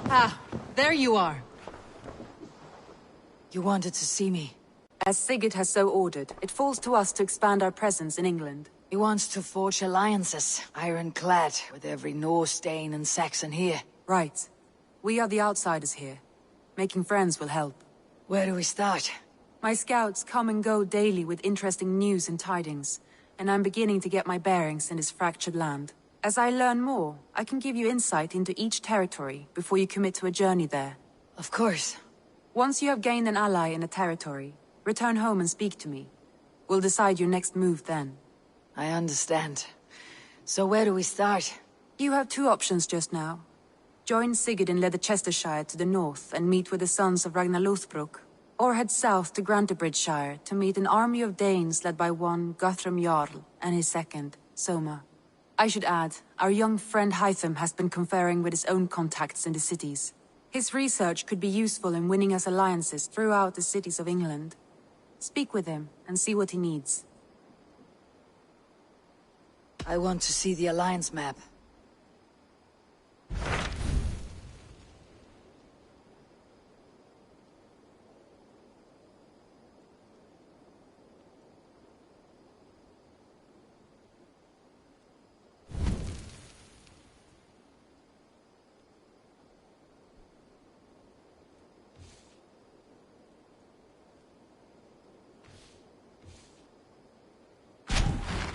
Ah, there you are. You wanted to see me? As Sigurd has so ordered, it falls to us to expand our presence in England. He wants to forge alliances, ironclad, with every Norse, Dane and Saxon here. Right. We are the outsiders here. Making friends will help. Where do we start? My scouts come and go daily with interesting news and tidings, and I'm beginning to get my bearings in this fractured land. As I learn more, I can give you insight into each territory before you commit to a journey there. Of course. Once you have gained an ally in a territory, return home and speak to me. We'll decide your next move then. I understand. So where do we start? You have two options just now. Join Sigurd in Leicestershire to the north and meet with the sons of Ragnar Lothbrok, or head south to Grantebridgeshire to meet an army of Danes led by one Guthrum Jarl and his second, Soma. I should add, our young friend Hytham has been conferring with his own contacts in the cities. His research could be useful in winning us alliances throughout the cities of England. Speak with him and see what he needs. I want to see the alliance map.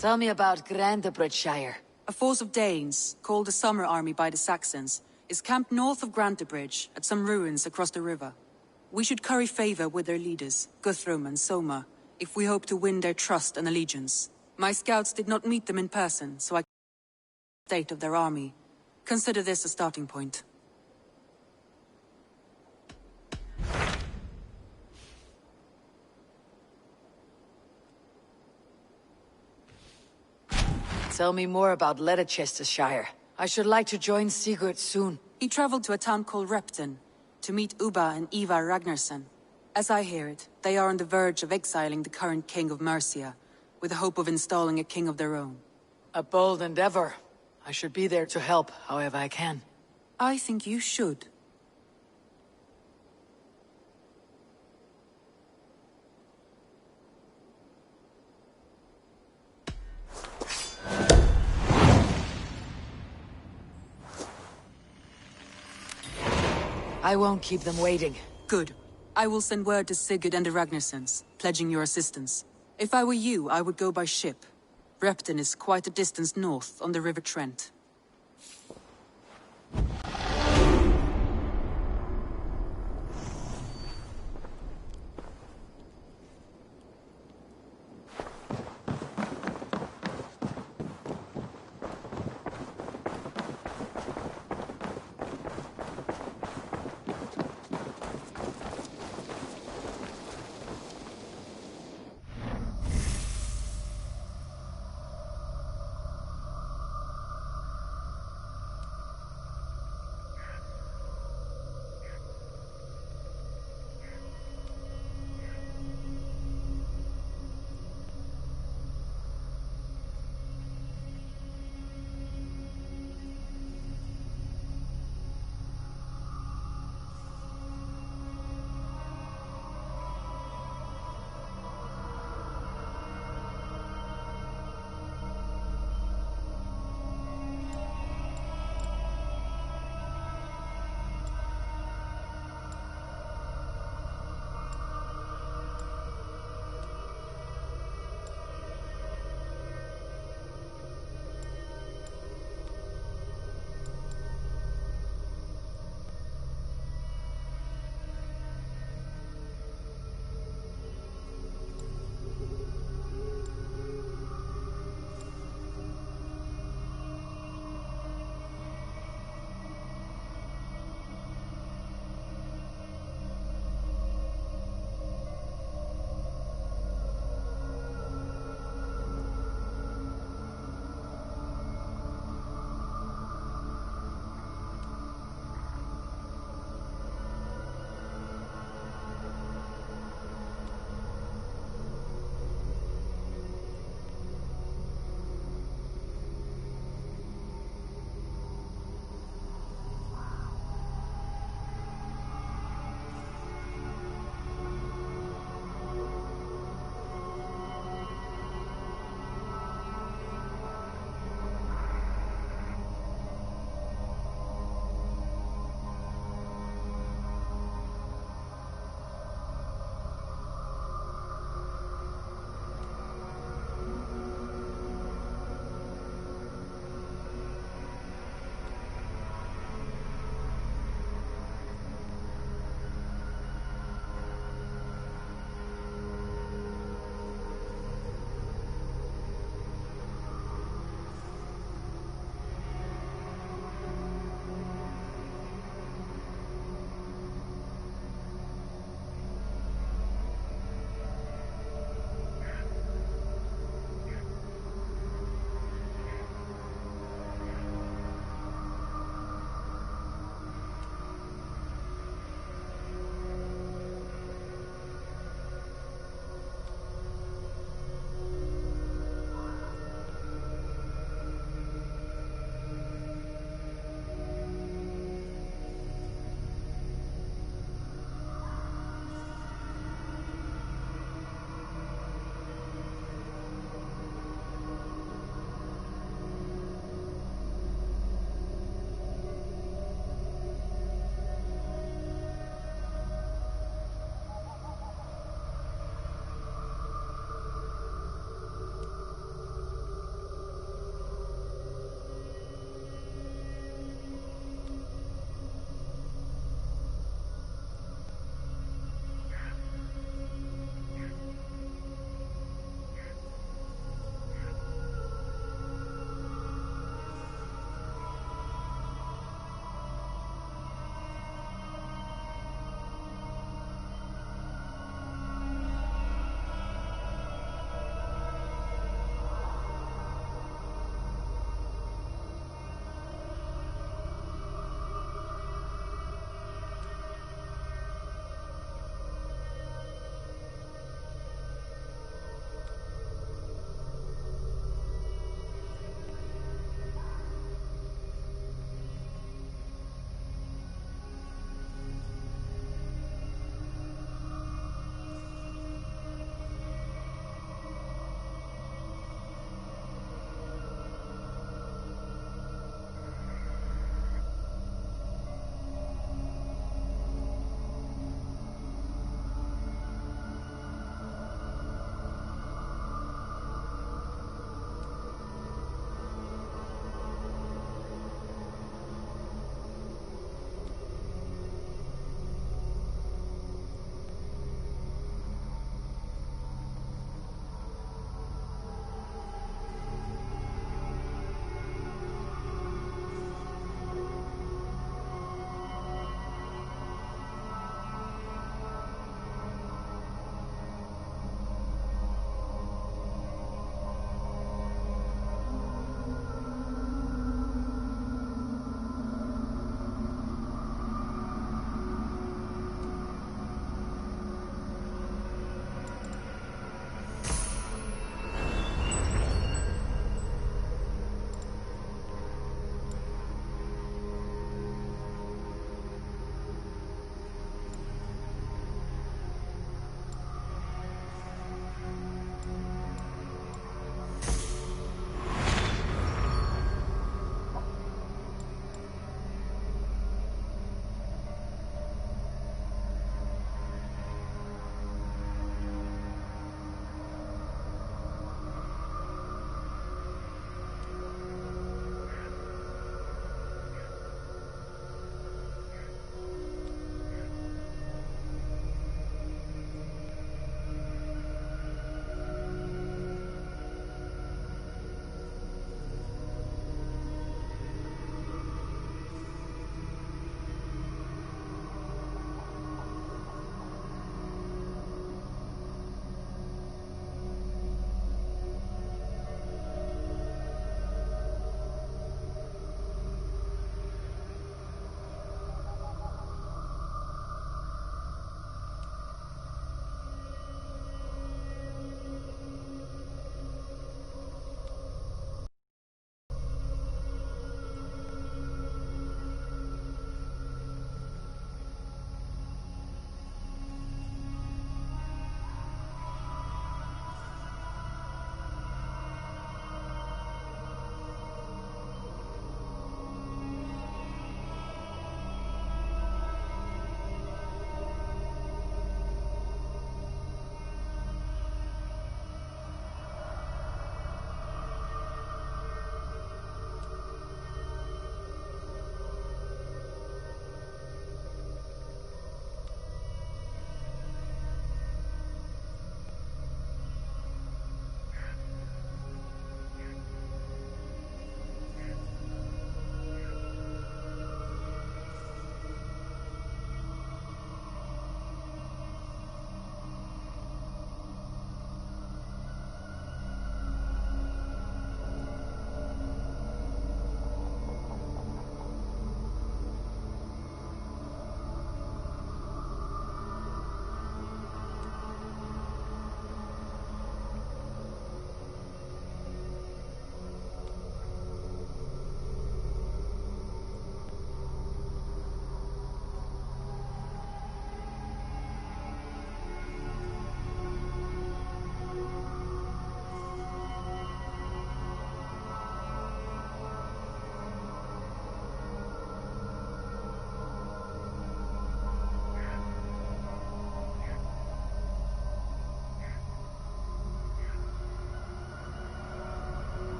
Tell me about Grantebridgeshire. A force of Danes, called the Summer Army by the Saxons, is camped north of Grantebridge at some ruins across the river. We should curry favor with their leaders, Guthrum and Soma, if we hope to win their trust and allegiance. My scouts did not meet them in person, so I can the state of their army. Consider this a starting point. Tell me more about Leicestershire. I should like to join Sigurd soon. He traveled to a town called Repton to meet Ubba and Ivar Ragnarsson. As I hear it, they are on the verge of exiling the current king of Mercia, with the hope of installing a king of their own. A bold endeavor. I should be there to help, however I can. I think you should. I won't keep them waiting. Good. I will send word to Sigurd and the Ragnarssons, pledging your assistance. If I were you, I would go by ship. Repton is quite a distance north on the River Trent.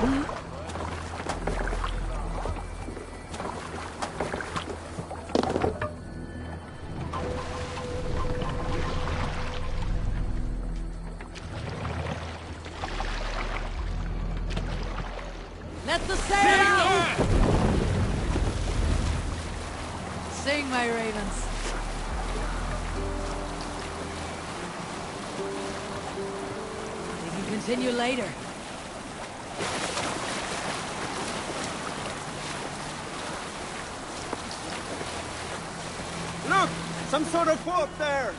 Let the sail out! Sing, my ravens. We can continue later. Look! Some sort of boat there!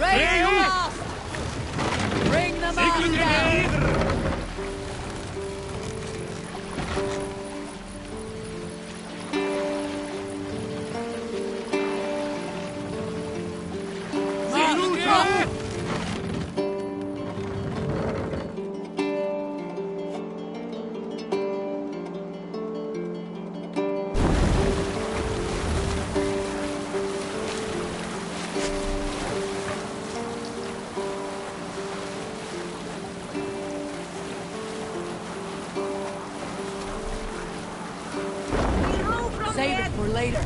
Raise the mast! Bring the mast down! Mast drop! Save it for later.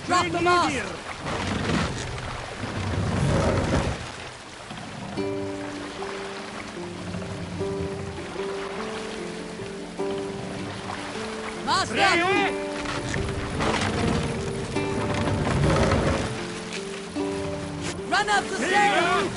Drop the mast! Mast up! Run up the sail!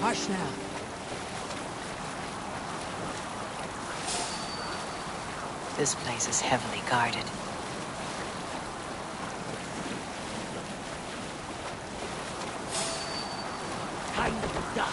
Hush now. This place is heavily guarded. Time to die.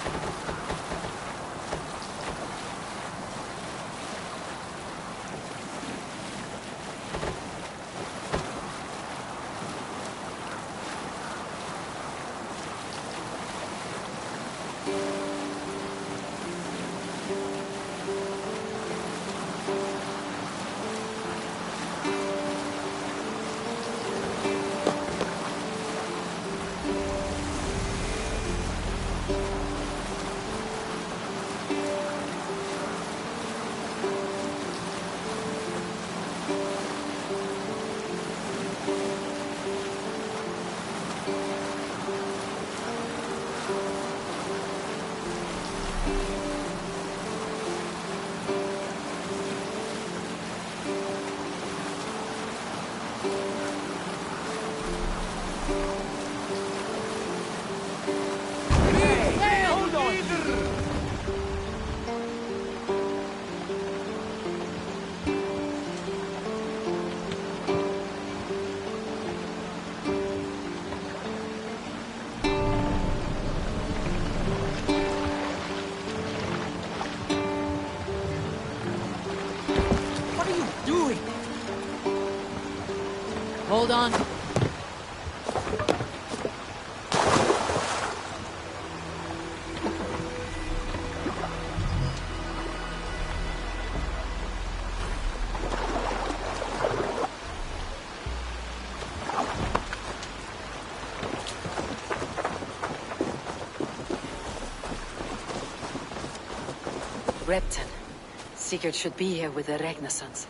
Hold on. Repton. Sigurd should be here with the Renaissance.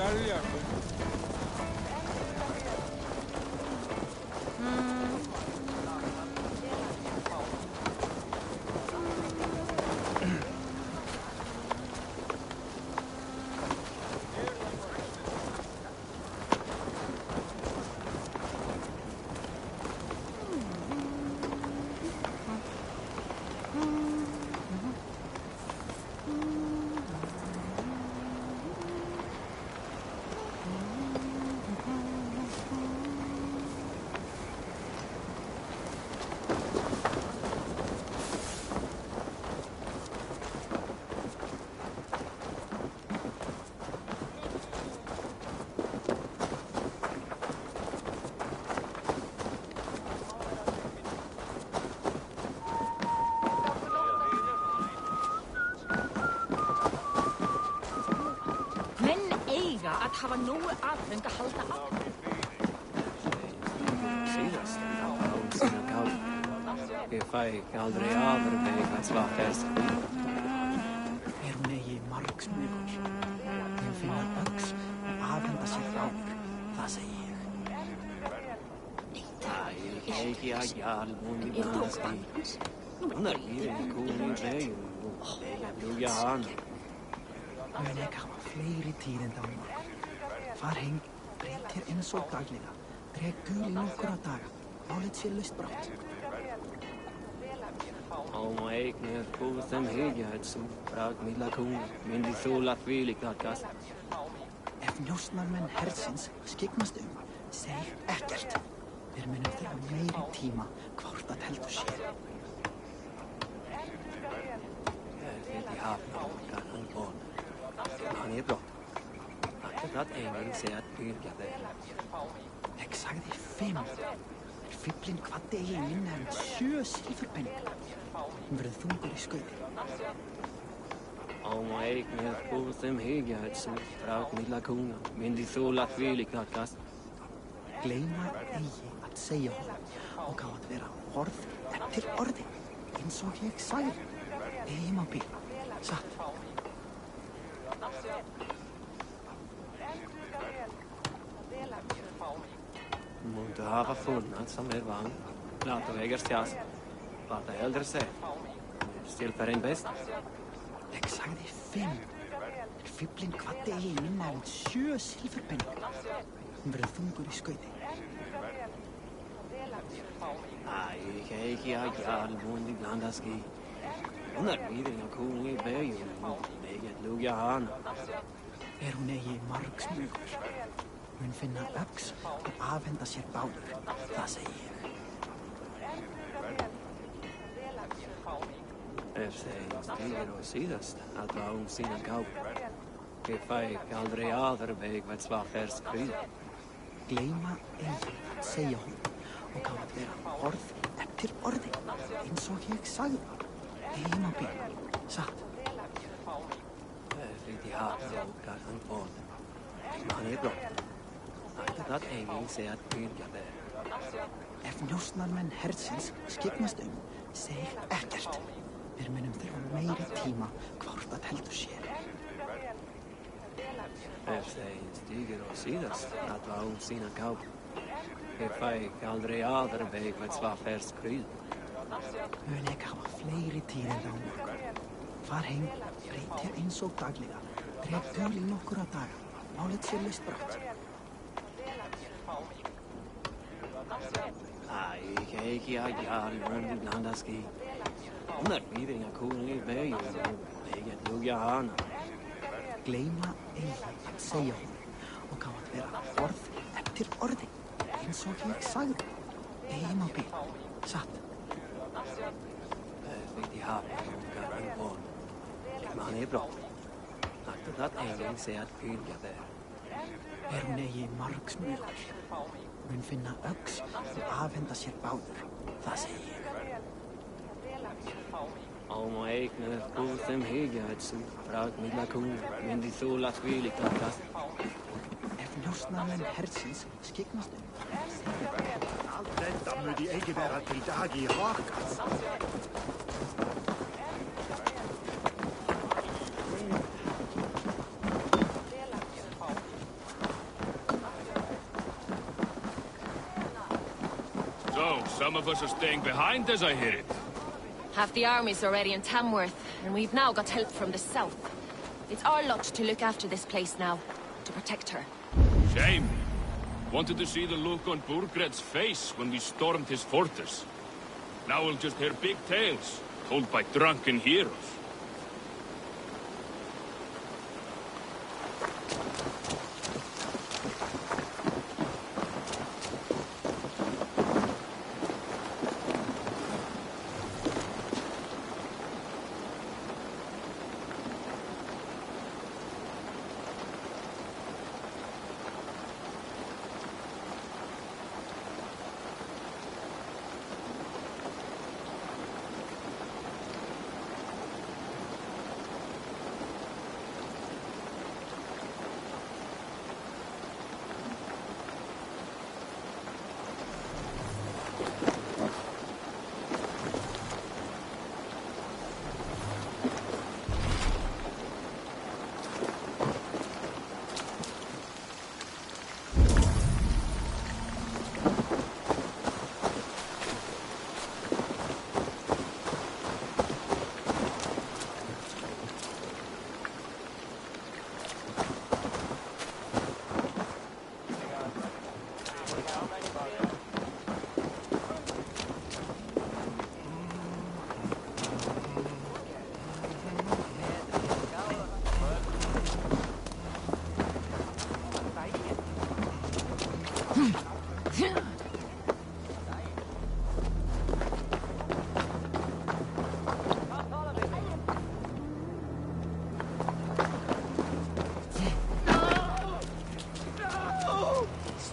sälja. Að hafa nógu aðfeng að halda af. Síðast á sína gátt. Ég fæ aldrei aðurveik að svart fersk. Hún eigi margsmugur. Ég finna öx og afhenda sér ráður. Það segi ég. Ég eigi að jarlbúni mannski. Hún lífið kúni veginn og lúja hana. Mun ég hafa fleiri tíðinda á morgun. Far heim, breyt þér eins og daglega. Dreg gul í nokkura daga. Málið sé laust brátt. Om eignir búð þeim hegja sem brag milla kúni. Myndi þúla þvílíkt að kasta. Ef njósnarmenn hersins skyggnast seg ekkert. Við munum þurfa meiri tíma hvort að heldur sér. Ég hafna okkar hann bóna. Hann brott. Það enginn sé að byrja þeirra. Ég sagði 5. Fíblinn kvaddi eigi minna 7 silfurpenning. Hún verður þungur í skauti. Om eignir búð þeim hegja sem brag milla kúna. Myndi þúla þvílíkt að kasta. Gleyma eigi að segja honum og á að vera orð eftir orði. Eins og ég sagði. Eigi má byrja. Satt. Måste ha funnit som vagn. Lata vägars tjast. Lata äldre sig. Stilfär en bäst. Ég sagði 5. Fíblinn kvaddi eigi minna 7 silfurpenning. Hún verður þungur í skauti. Jag eigi að jarlbúni mannski. Hún lífið kúni veginn og lúja hana. Hún eigi margsmugur. Mun finna öx og afhenda sér báður. Það segi ég. Ef þeim stígur og síðast að á sína gátt. Ég fæ aldrei aðurveik að svart fersk krydd. Gleyma eigi að segja honum og á að vera orð eftir orði. Eins og ég sagði. Eigi má byrja. Satt. Ég hafna okkar hann bóna. Hann brott. Það enginn sé að byrja þeirra. Ef njósnarmenn hersins skyggnast seg ekkert. Við munum þurfa meiri tíma hvort að heldur sér. Ef þeim stígur og síðast að á sína gátt. Ég fæ aldrei aðurveik að svart fersk krydd. Mun ég hafa fleiri tíðinda á morgun. Far heim, breyt þér eins og daglega. Dreg gul í nokkura daga. Málið sé laust brátt. Ég eigi að jarlbúni mannski. Hún lífið kúni veginn og lúja hana. Gleyma eigi að segja honum og á að vera orð eftir orði. Eins og ég sagði. Eigi má byrja. Satt. Ég hafna okkar hann bóna. Hann brott. Það enginn sé að byrja þeirra. Hún eigi margsmugur. Mun finna öx og afhenda sér báður. Það segi ég. Om eignir búð þeim hegja sem brag milla kúna. Myndi þúla þvílíkt að kasta. Ef njósnarmenn hersins skyggnast Allt þetta muni eigi vera til dag í Hawkins. Some of us are staying behind, as I hear it. Half the army's already in Tamworth, and we've now got help from the south. It's our lot to look after this place now, to protect her. Shame. Wanted to see the look on Burgred's face when we stormed his fortress. Now we'll just hear big tales, told by drunken heroes.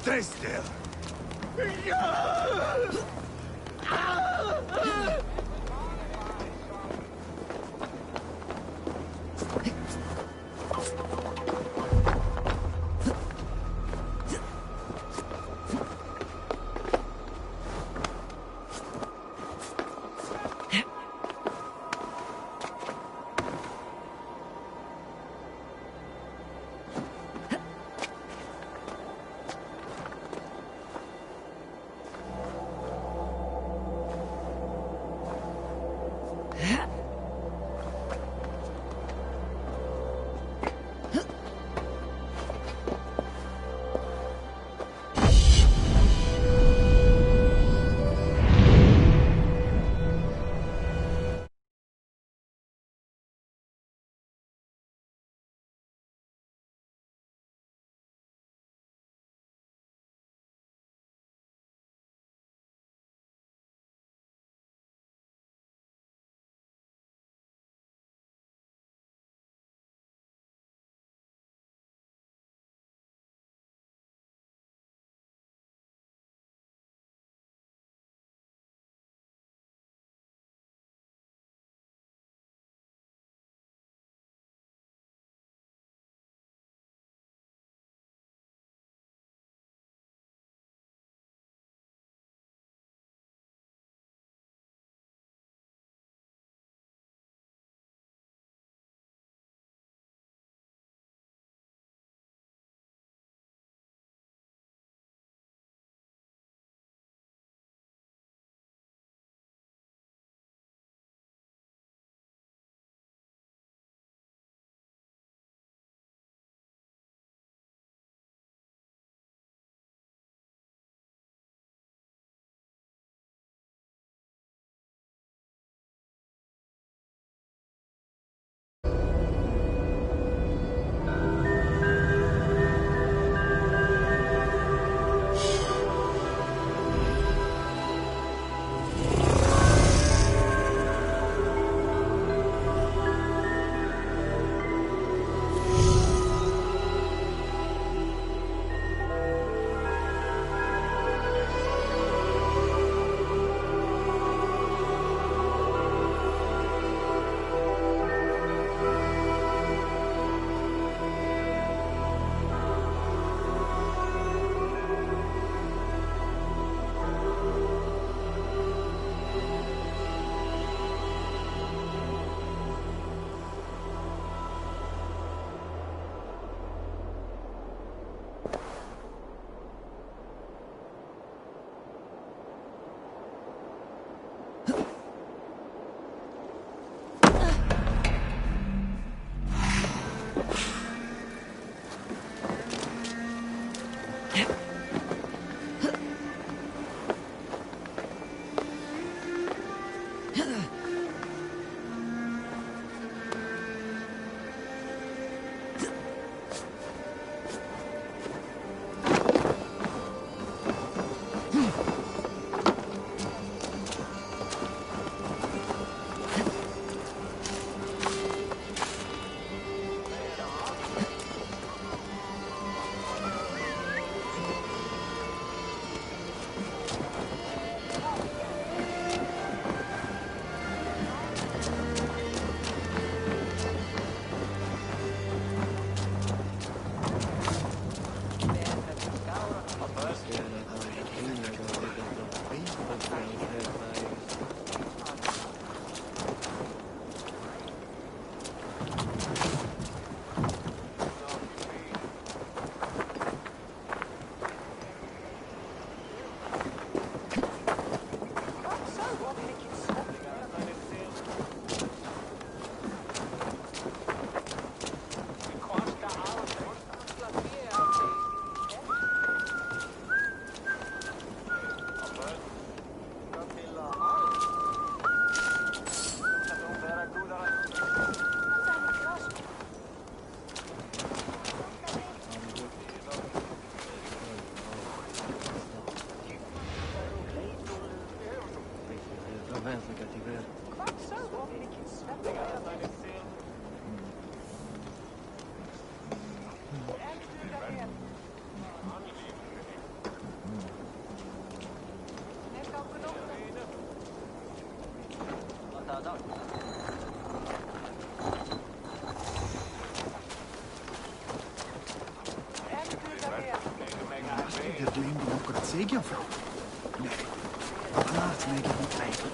Stay still. Er gleemde nog het zeker van. Nee, laat mij niet twijfelen.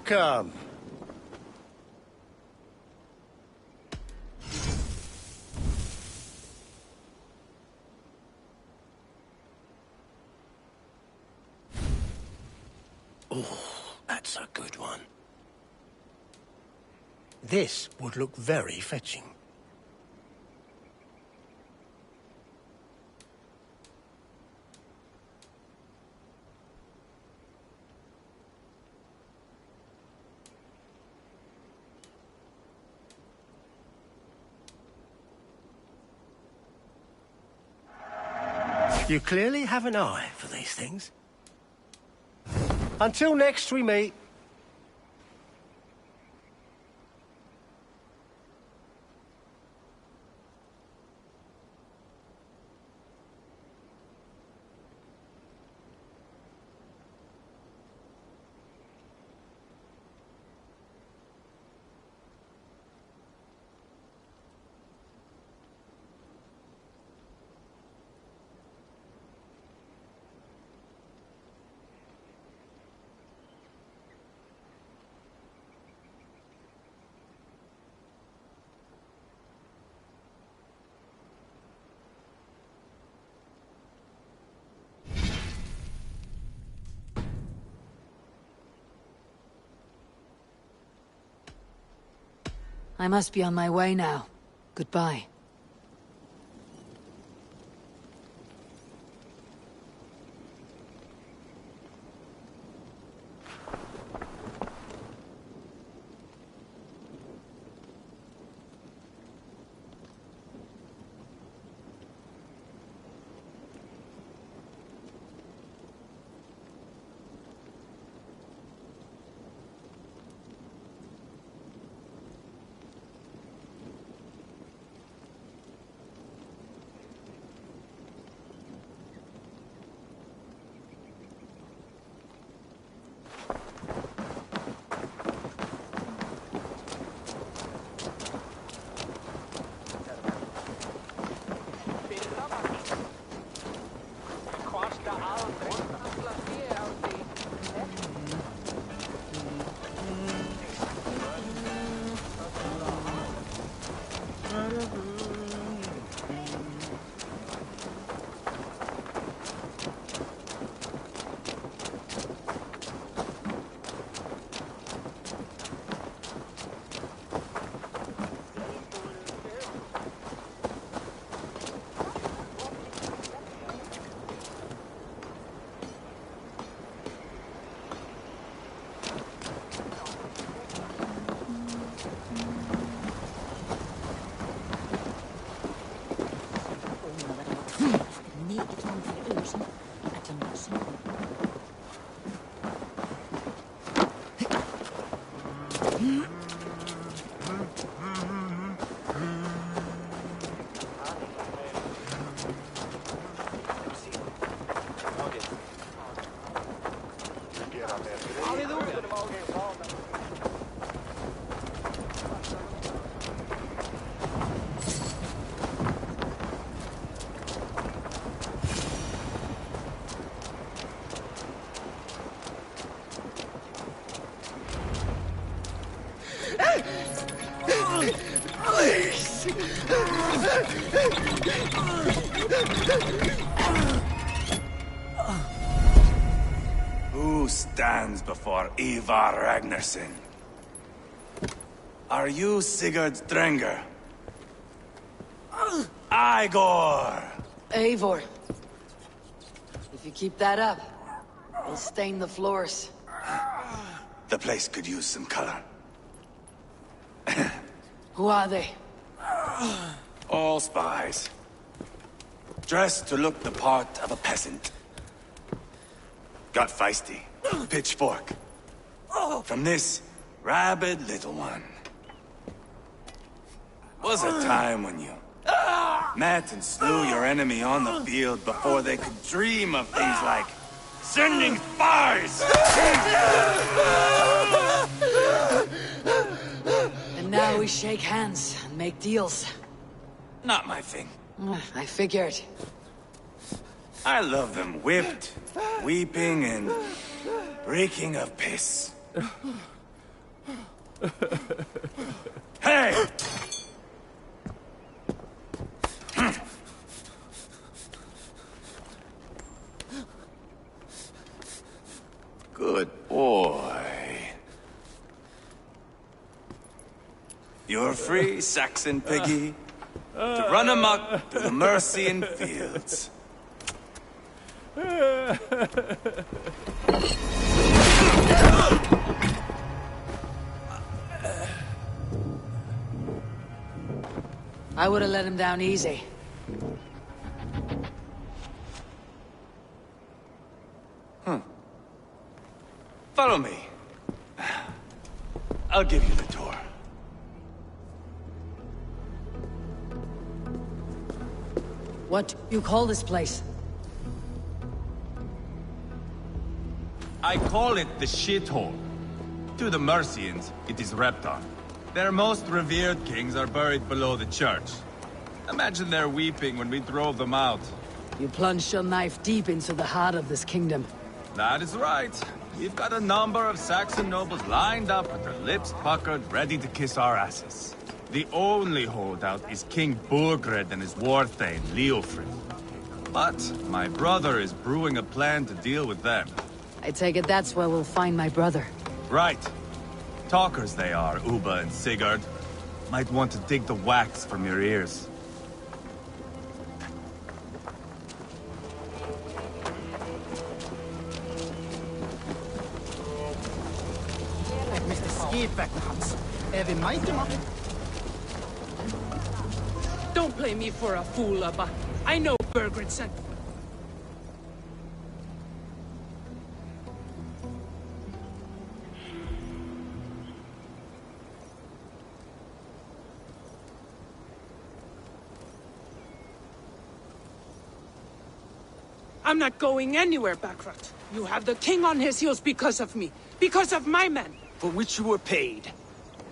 Welcome. Oh, that's a good one. This would look very fetching. You clearly have an eye for these things. Until next we meet. I must be on my way now. Goodbye. Who stands before Ivar Ragnarsson? Are you Sigurd Drenger? Igor! Eivor. If you keep that up, we'll stain the floors. The place could use some color. Who are they? All spies. Dressed to look the part of a peasant. Got feisty. Pitchfork. From this rabid little one. Was a time when you met and slew your enemy on the field before they could dream of things like sending spies! And now we shake hands and make deals. Not my thing. I figured. I love them whipped, weeping, and reeking of piss. Hey! Good boy. You're free, Saxon piggy, to run amok through the Mercian fields. I would have let him down easy. Follow me. I'll give you the tour. What you call this place? I call it the shithole. To the Mercians, it is Repton. Their most revered kings are buried below the church. Imagine their weeping when we drove them out. You plunged your knife deep into the heart of this kingdom. That is right. We've got a number of Saxon nobles lined up with their lips puckered, ready to kiss our asses. The only holdout is King Burgred and his war-thane, Leofrid. But my brother is brewing a plan to deal with them. I take it that's where we'll find my brother. Right. Talkers they are, Uba and Sigurd. Might want to dig the wax from your ears. Mr. Skidback, Hans. Vi mighty man. Don't play me for a fool, Abba. I know Burgred sent... I'm not going anywhere, Backrot. You have the king on his heels because of me. Because of my men. For which you were paid.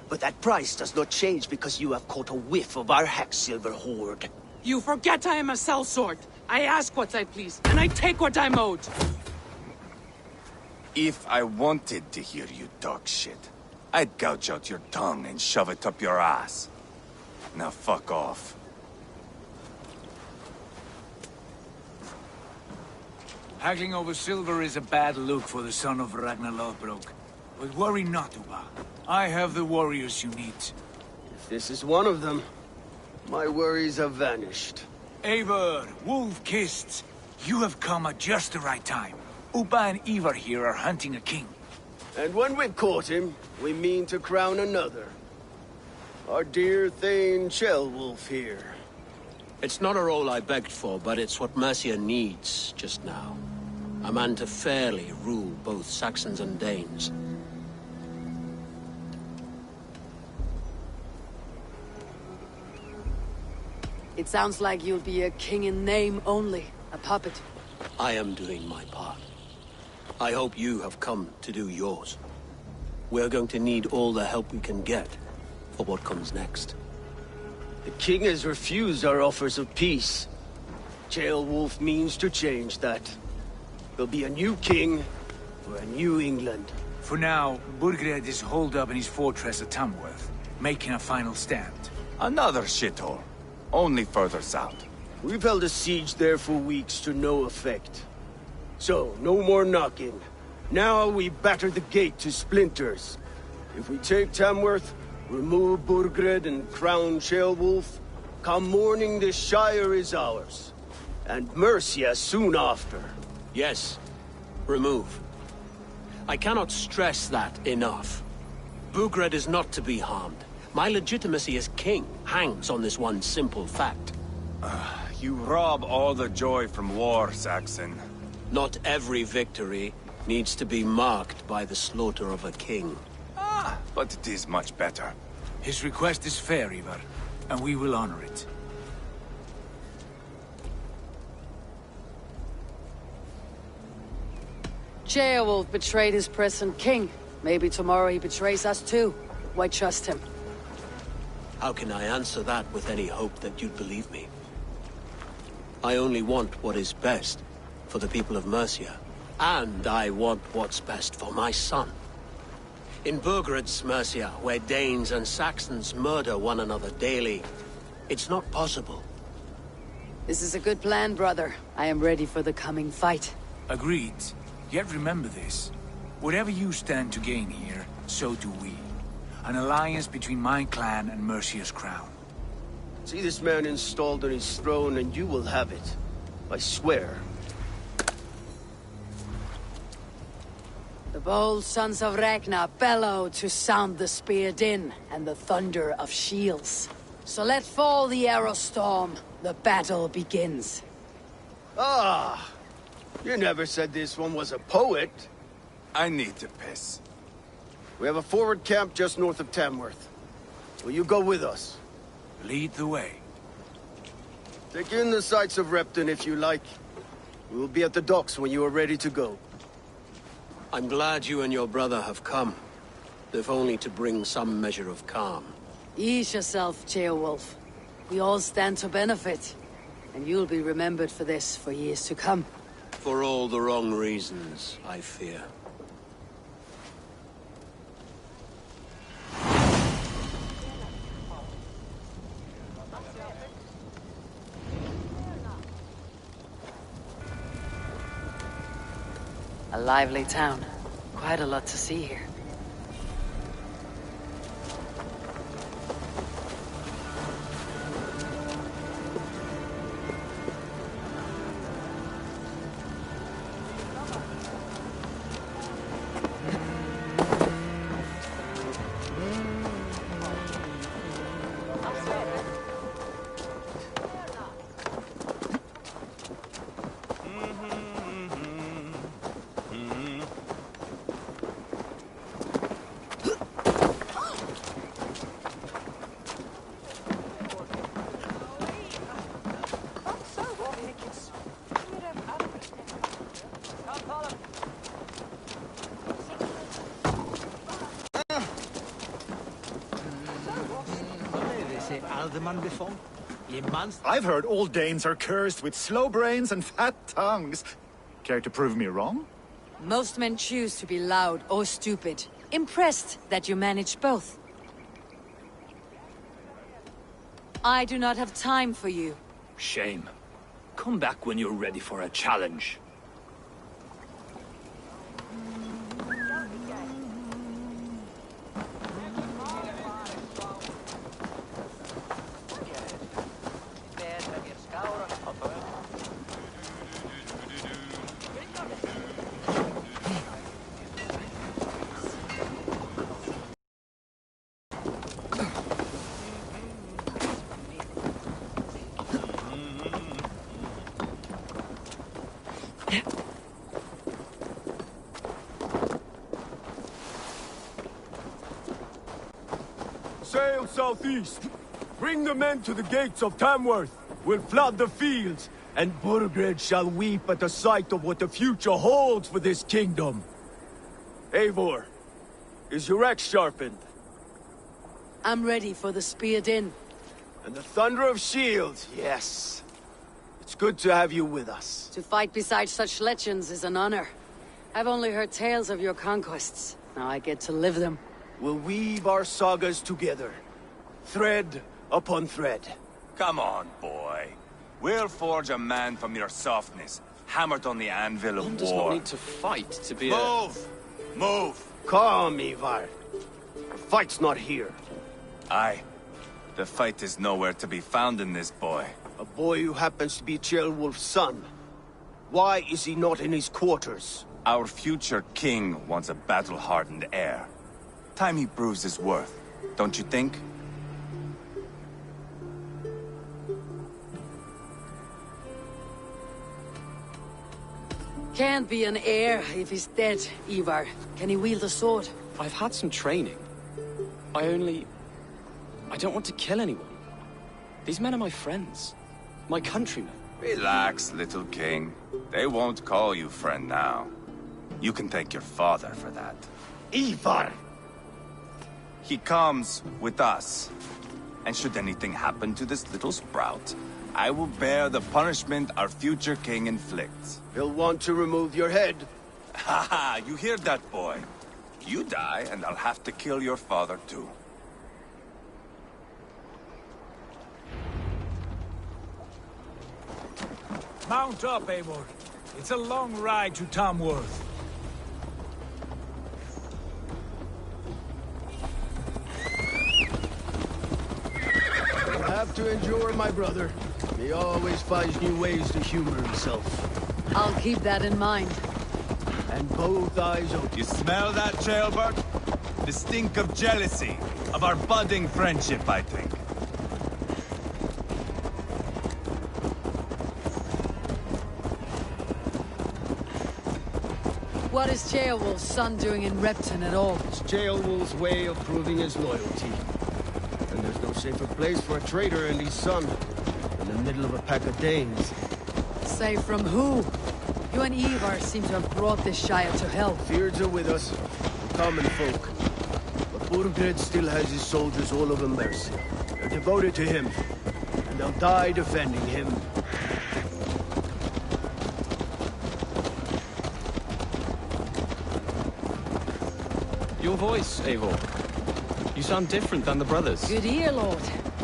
But that price does not change because you have caught a whiff of our Hacksilver hoard. You forget I am a sellsword. I ask what I please, and I take what I'm owed. If I wanted to hear you talk shit, I'd gouge out your tongue and shove it up your ass. Now fuck off. Haggling over silver is a bad look for the son of Ragnar Lothbrok. But worry not, Uba. I have the warriors you need. If this is one of them, my worries have vanished. Eivor, Wolf-Kissed, you have come at just the right time. Uba and Ivar here are hunting a king. And when we've caught him, we mean to crown another. Our dear Thane Ceolwulf here. It's not a role I begged for, but it's what Mercia needs just now. A man to fairly rule both Saxons and Danes. It sounds like you'll be a king in name only, a puppet. I am doing my part. I hope you have come to do yours. We're going to need all the help we can get for what comes next. The king has refused our offers of peace. Ceolwulf means to change that. There'll be a new king for a new England. For now, Burgred is holed up in his fortress at Tamworth, making a final stand. Another shithole. Only further south. We've held a siege there for weeks to no effect. So, no more knocking. Now we batter the gate to splinters. If we take Tamworth, remove Burgred and crown Ceolwulf, come morning the Shire is ours. And Mercia soon after. Yes, remove. I cannot stress that enough. Burgred is not to be harmed. My legitimacy as king hangs on this one simple fact. You rob all the joy from war, Saxon. Not every victory needs to be marked by the slaughter of a king. But it is much better. His request is fair, Ivar, and we will honor it. Ceolwulf betrayed his present king. Maybe tomorrow he betrays us too. Why trust him? How can I answer that with any hope that you'd believe me? I only want what is best for the people of Mercia. And I want what's best for my son. In Burgred's Mercia, where Danes and Saxons murder one another daily, it's not possible. This is a good plan, brother. I am ready for the coming fight. Agreed. Yet remember this. Whatever you stand to gain here, so do we. An alliance between my clan and Mercia's crown. See this man installed on his throne and you will have it. I swear. The bold sons of Ragnar bellow to sound the spear din and the thunder of shields. So let fall the arrow storm. The battle begins. Ah! You never said this one was a poet. I need to piss. We have a forward camp just north of Tamworth. Will you go with us? Lead the way. Take in the sights of Repton if you like. We will be at the docks when you are ready to go. I'm glad you and your brother have come, if only to bring some measure of calm. Ease yourself, Ceolwulf. We all stand to benefit, and you'll be remembered for this for years to come. For all the wrong reasons, I fear. A lively town. Quite a lot to see here. I've heard all Danes are cursed with slow brains and fat tongues. Care to prove me wrong? Most men choose to be loud or stupid. Impressed that you manage both. I do not have time for you. Shame. Come back when you're ready for a challenge. Sail southeast. Bring the men to the gates of Tamworth. We'll flood the fields, and Burgred shall weep at the sight of what the future holds for this kingdom. Eivor, is your axe sharpened? I'm ready for the speared in. And the thunder of shields, yes. It's good to have you with us. To fight beside such legends is an honor. I've only heard tales of your conquests. Now I get to live them. We'll weave our sagas together, thread upon thread. Come on, boy. We'll forge a man from your softness, hammered on the anvil of One war. does not need to fight to be Move! Move! Calm, Ivar. The fight's not here. Aye. The fight is nowhere to be found in this boy. A boy who happens to be Ceolwulf's son. Why is he not in his quarters? Our future king wants a battle-hardened heir. Time he proves his worth, don't you think? Can't be an heir if he's dead, Ivar. Can he wield a sword? I've had some training. I don't want to kill anyone. These men are my friends. My countrymen. Relax, little king. They won't call you friend now. You can thank your father for that. Ivar! He comes with us. And should anything happen to this little sprout, I will bear the punishment our future king inflicts. He'll want to remove your head. Ha ha! You hear that, boy? You die, and I'll have to kill your father, too. Mount up, Eivor. It's a long ride to Tamworth. You'll have to endure my brother. He always finds new ways to humor himself. I'll keep that in mind. And both eyes open. You smell that, Jailbird? The stink of jealousy, of our budding friendship, I think. What is Ceolwulf's son doing in Repton at all? It's Ceolwulf's way of proving his loyalty. And there's no safer place for a traitor and his son in the middle of a pack of Danes. Safe from who? You and Ivar seem to have brought this Shire to hell. Fears are with us, the common folk. But Burgred still has his soldiers all over Mercia. They're devoted to him, and they'll die defending him. Your voice, Eivor. You sound different than the brothers. Good ear, Lord.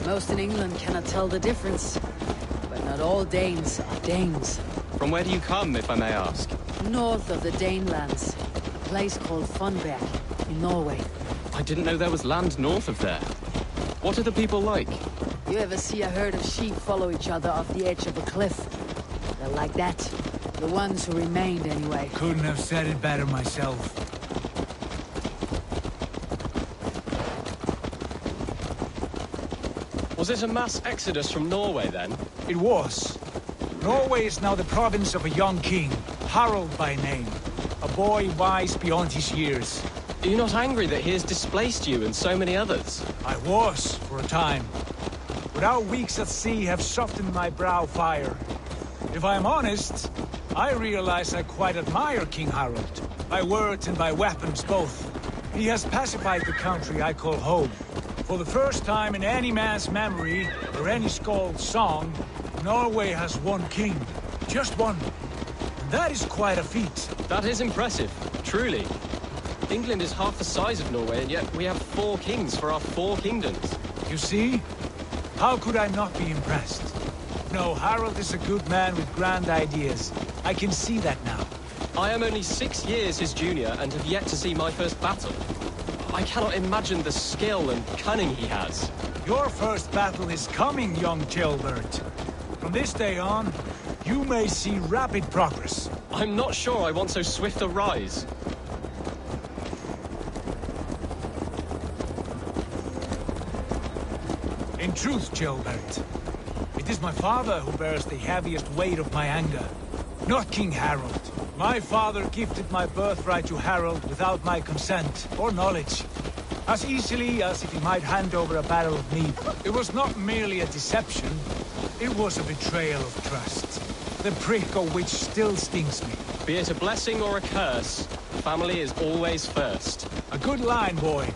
Most in England cannot tell the difference. But not all Danes are Danes. From where do you come, if I may ask? North of the Danelands. A place called Funberg, in Norway. I didn't know there was land north of there. What are the people like? You ever see a herd of sheep follow each other off the edge of a cliff? They're like that. The ones who remained, anyway. Couldn't have said it better myself. Was it a mass exodus from Norway, then? It was. Norway is now the province of a young king, Harald by name. A boy wise beyond his years. Are you not angry that he has displaced you and so many others? I was, for a time. But our weeks at sea have softened my brow fire. If I am honest, I realize I quite admire King Harald. By words and by weapons both. He has pacified the country I call home. For the first time in any man's memory, or any skald's song, Norway has one king. Just one. And that is quite a feat. That is impressive, truly. England is half the size of Norway, and yet we have 4 kings for our 4 kingdoms. You see? How could I not be impressed? No, Harald is a good man with grand ideas. I can see that now. I am only 6 years his junior, and have yet to see my first battle. I cannot imagine the skill and cunning he has. Your first battle is coming, young Ceolbert. From this day on, you may see rapid progress. I'm not sure I want so swift a rise. In truth, Ceolbert, it is my father who bears the heaviest weight of my anger, not King Harald. My father gifted my birthright to Harald without my consent or knowledge. As easily as if he might hand over a barrel of mead. It was not merely a deception, it was a betrayal of trust. The prick of which still stings me. Be it a blessing or a curse, family is always first. A good line, boy.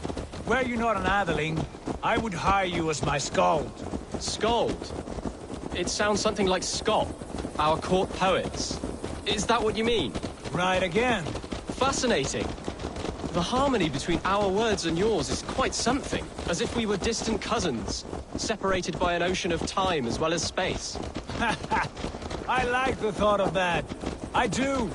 Were you not an atheling, I would hire you as my skald. Skald? It sounds something like Scott, our court poets. Is that what you mean? Right again. Fascinating. The harmony between our words and yours is quite something. As if we were distant cousins, separated by an ocean of time as well as space. I like the thought of that. I do.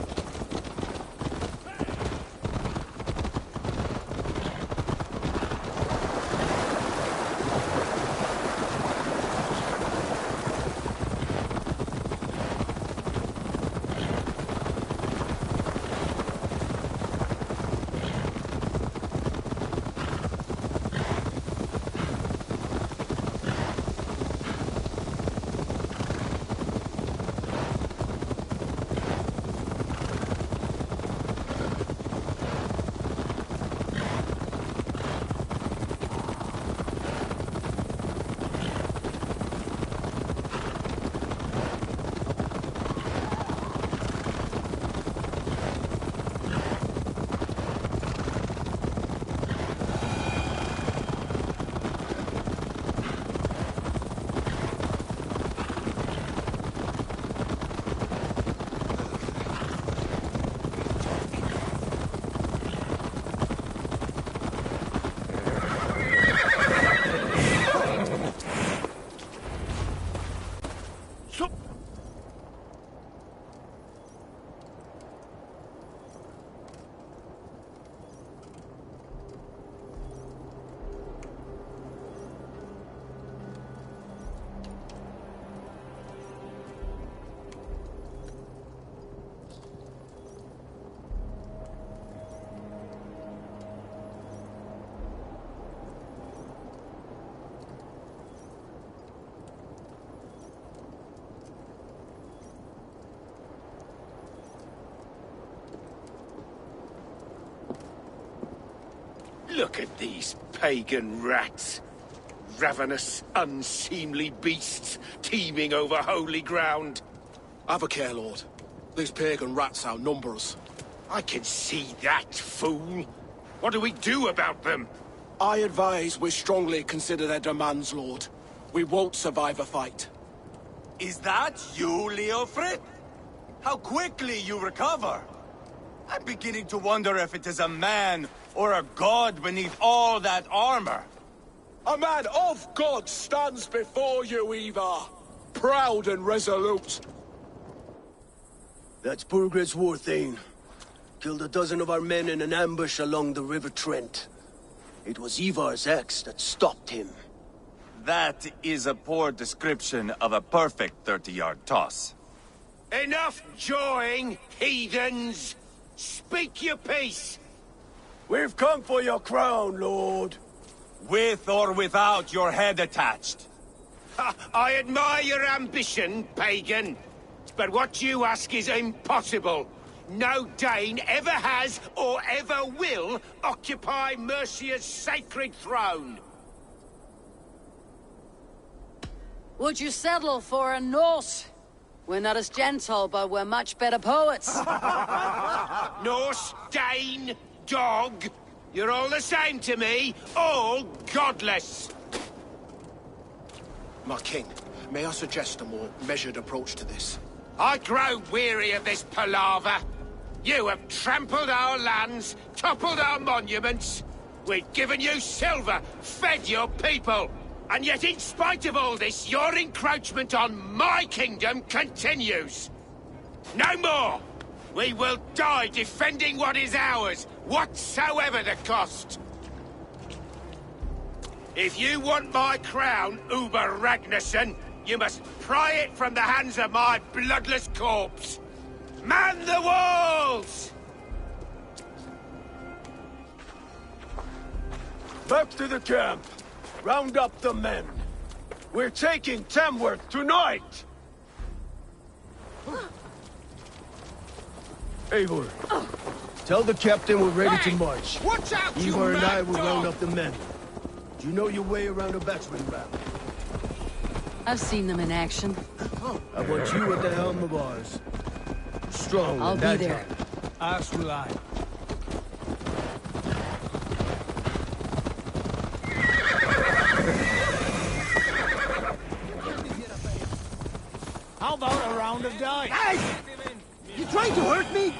Look at these pagan rats. Ravenous, unseemly beasts teeming over holy ground. Have a care, Lord. These pagan rats outnumber us. I can see that, fool. What do we do about them? I advise we strongly consider their demands, Lord. We won't survive a fight. Is that you, Leofrid? How quickly you recover! I'm beginning to wonder if it is a man or a god beneath all that armor. A man of God stands before you, Ivar. Proud and resolute. That's Burgred's Warthane. Killed a dozen of our men in an ambush along the River Trent. It was Ivar's axe that stopped him. That is a poor description of a perfect 30-yard toss. Enough jawing, heathens! Speak your piece! We've come for your crown, Lord. With or without your head attached. I admire your ambition, pagan. But what you ask is impossible. No Dane ever has or ever will occupy Mercia's sacred throne. Would you settle for a Norse? We're not as gentle, but we're much better poets. Norse, Dane, dog. You're all the same to me. All godless. My king, may I suggest a more measured approach to this? I grow weary of this palaver. You have trampled our lands, toppled our monuments. We've given you silver, fed your people. And yet, in spite of all this, your encroachment on my kingdom continues. No more! We will die defending what is ours, whatsoever the cost. If you want my crown, Uber Ragnarsson, you must pry it from the hands of my bloodless corpse. Man the walls! Back to the camp. Round up the men. We're taking Tamworth tonight! Eivor, tell the captain we're ready to march. Watch out, you Eivor and I mad will dog! round up the men. Do you know your way around a battering ram? I've seen them in action. I want you at the helm of ours. Strong I'll and be agile. there. As will I. How about a round of dice? Hey! You trying to hurt me?